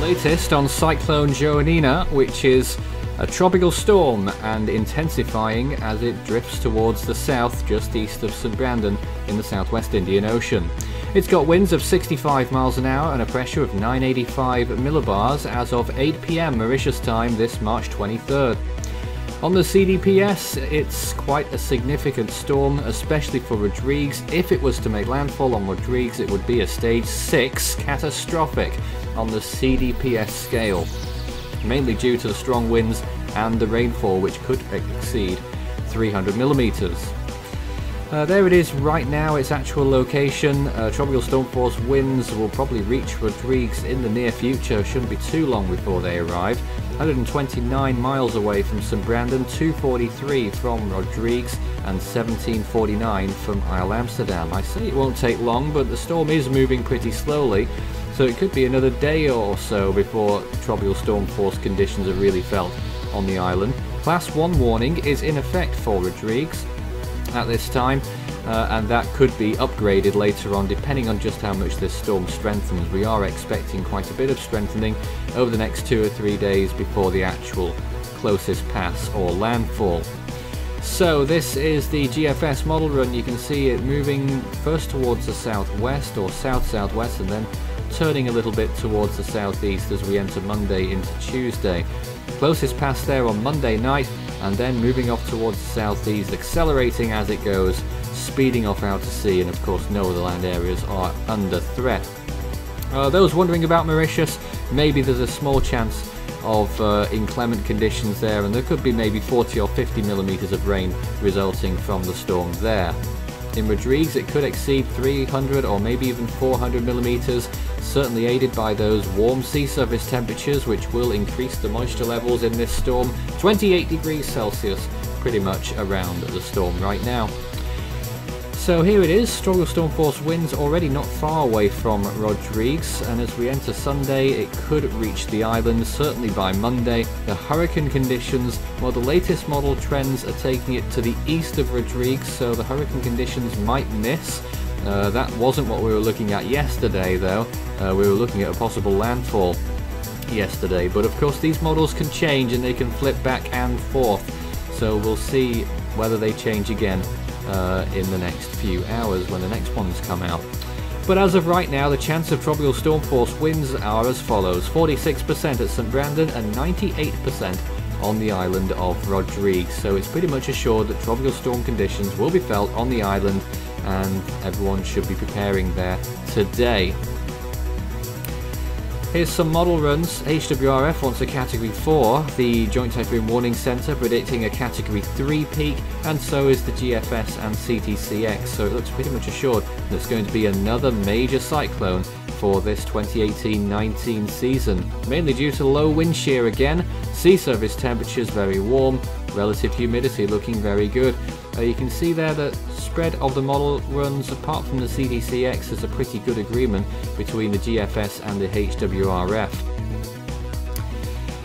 latest on Cyclone Joaninha, which is a tropical storm and intensifying as it drifts towards the south just east of St. Brandon in the southwest Indian Ocean. It's got winds of 65 miles an hour and a pressure of 985 millibars as of 8 p.m. Mauritius time this March 23rd. On the CDPS, it's quite a significant storm, especially for Rodrigues. If it was to make landfall on Rodrigues, it would be a stage 6 catastrophic on the CDPS scale, mainly due to the strong winds and the rainfall, which could exceed 300 millimeters. There it is right now, its actual location. Tropical storm force winds will probably reach Rodrigues in the near future, shouldn't be too long before they arrive. 129 miles away from St. Brandon, 243 from Rodrigues, and 1749 from Isle Amsterdam. I say it won't take long, but the storm is moving pretty slowly, so it could be another day or so before tropical storm force conditions are really felt on the island. Class 1 warning is in effect for Rodrigues at this time, and that could be upgraded later on depending on just how much this storm strengthens. We are expecting quite a bit of strengthening over the next 2 or 3 days before the actual closest pass or landfall. So this is the GFS model run. You can see it moving first towards the southwest or south-southwest and then turning a little bit towards the southeast as we enter Monday into Tuesday. Closest pass there on Monday night, and then moving off towards the southeast, accelerating as it goes, speeding off out to sea, and of course no other land areas are under threat. Those wondering about Mauritius, maybe there's a small chance of inclement conditions there, and there could be maybe 40 or 50 millimeters of rain resulting from the storm there. In Rodrigues it could exceed 300 or maybe even 400 millimeters, certainly aided by those warm sea surface temperatures which will increase the moisture levels in this storm. 28 degrees Celsius pretty much around the storm right now. So here it is, tropical storm force winds already not far away from Rodrigues, and as we enter Sunday it could reach the island certainly by Monday. The hurricane conditions, well, the latest model trends are taking it to the east of Rodrigues, so the hurricane conditions might miss. That wasn't what we were looking at yesterday though. We were looking at a possible landfall yesterday, but of course these models can change and they can flip back and forth, so we'll see whether they change again in the next few hours when the next ones come out. But as of right now, the chance of tropical storm force winds are as follows: 46% at St. Brandon and 98% on the island of Rodrigues. So it's pretty much assured that tropical storm conditions will be felt on the island, and everyone should be preparing there today. Here's some model runs. HWRF wants a Category 4, the Joint Typhoon Warning Centre predicting a Category 3 peak, and so is the GFS and CTCX, so it looks pretty much assured that it's going to be another major cyclone for this 2018-19 season, mainly due to low wind shear again, sea surface temperatures very warm, relative humidity looking very good. You can see there that spread of the model runs, apart from the CDCX, is a pretty good agreement between the GFS and the HWRF.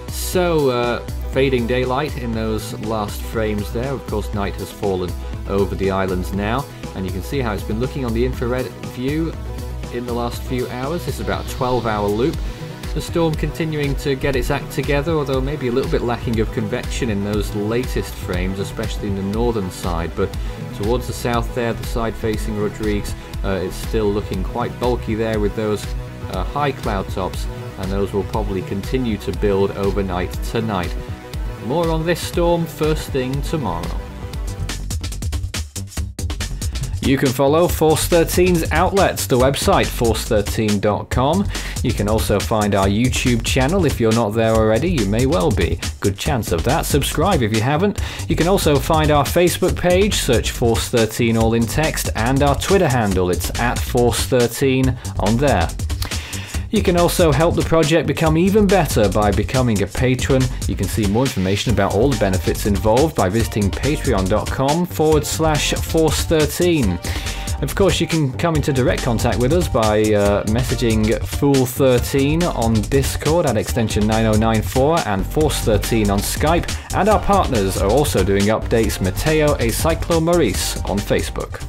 So fading daylight in those last frames there. Of course night has fallen over the islands now, and you can see how it's been looking on the infrared view in the last few hours. This is about a 12-hour loop. The storm continuing to get its act together, although maybe a little bit lacking of convection in those latest frames, especially in the northern side, but towards the south there, the side facing Rodrigues, it's still looking quite bulky there with those high cloud tops, and those will probably continue to build overnight tonight. More on this storm first thing tomorrow. You can follow Force 13's outlets, the website force13.com. You can also find our YouTube channel. If you're not there already, you may well be. Good chance of that. Subscribe if you haven't. You can also find our Facebook page, search Force 13 all in text, and our Twitter handle, it's @Force13 on there. You can also help the project become even better by becoming a patron. You can see more information about all the benefits involved by visiting patreon.com/Force13. Of course, you can come into direct contact with us by messaging Fool13 on Discord at extension 9094 and Force13 on Skype, and our partners are also doing updates, Mateo e Cyclone Maurice on Facebook.